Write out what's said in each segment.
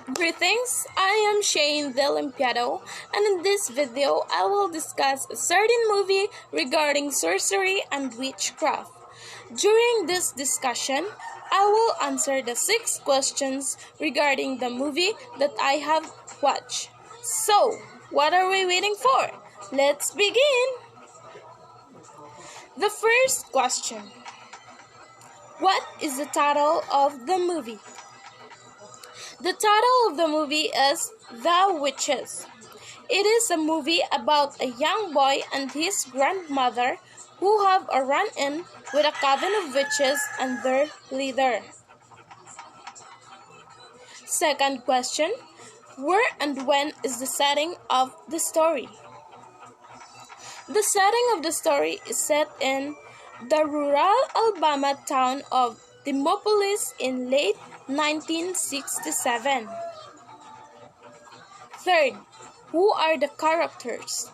Greetings, I am Shane the Olympiado, and in this video I will discuss a certain movie regarding sorcery and witchcraft. During this discussion, I will answer the 6 questions regarding the movie that I have watched. So, what are we waiting for? Let's begin! The first question: what is the title of the movie? The title of the movie is The Witches. It is a movie about a young boy and his grandmother who have a run-in with a coven of witches and their leader. Second question: where and when is the setting of the story? The setting of the story is set in the rural Alabama town of Timopolis in late 1967. Third, who are the characters?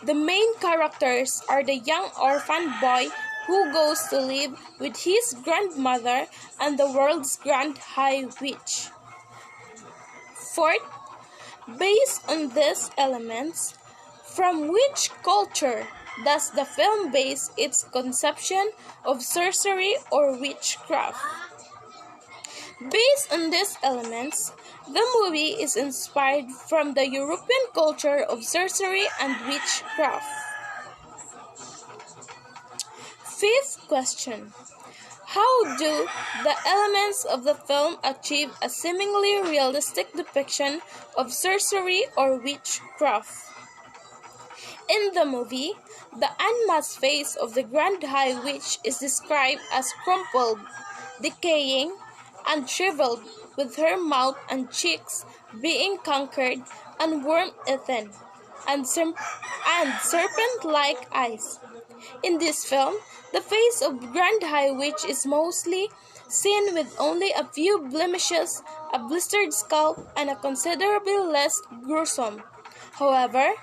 The main characters are the young orphan boy who goes to live with his grandmother and the world's grand high witch. Fourth, based on these elements, from which culture does the film base its conception of sorcery or witchcraft? Based on these elements, the movie is inspired from the European culture of sorcery and witchcraft. Fifth question: how do the elements of the film achieve a seemingly realistic depiction of sorcery or witchcraft? In the movie, the unmasked face of the Grand High Witch is described as crumpled, decaying, and shriveled, with her mouth and cheeks being conquered and worm-eaten, and serpent-like eyes. In this film, the face of Grand High Witch is mostly seen with only a few blemishes, a blistered scalp, and a considerably less gruesome. However,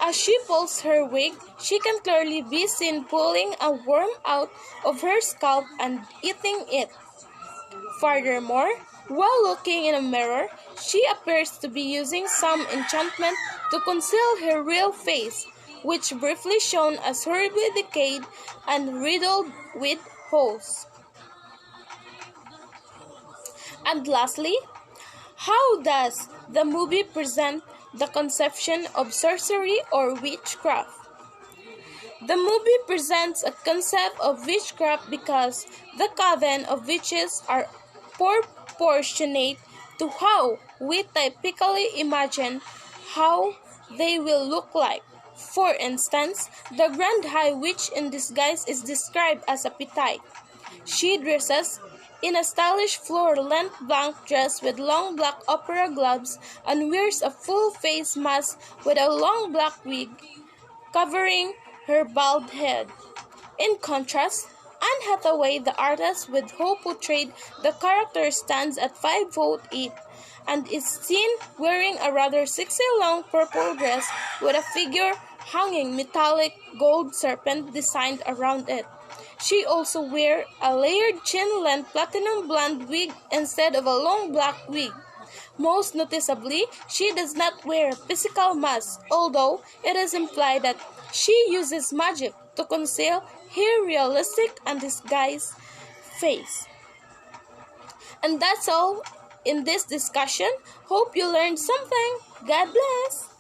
as she pulls her wig, she can clearly be seen pulling a worm out of her scalp and eating it. Furthermore, while looking in a mirror, she appears to be using some enchantment to conceal her real face, which briefly shown as horribly decayed and riddled with holes. And lastly, how does the movie present the conception of sorcery or witchcraft? The movie presents a concept of witchcraft because the coven of witches are proportionate to how we typically imagine how they will look like. For instance, the Grand High Witch in disguise is described as a Pittite. She dresses in a stylish floor-length black dress with long black opera gloves and wears a full face mask with a long black wig covering her bald head. In contrast, Anne Hathaway, the artist with who portrayed the character, stands at 5'8" and is seen wearing a rather sexy long purple dress with a figure hanging metallic gold serpent designed around it. She also wears a layered chin-length platinum blonde wig instead of a long black wig. Most noticeably, she does not wear a physical mask, although it is implied that she uses magic to conceal her realistic and disguised face. And that's all in this discussion. Hope you learned something. God bless!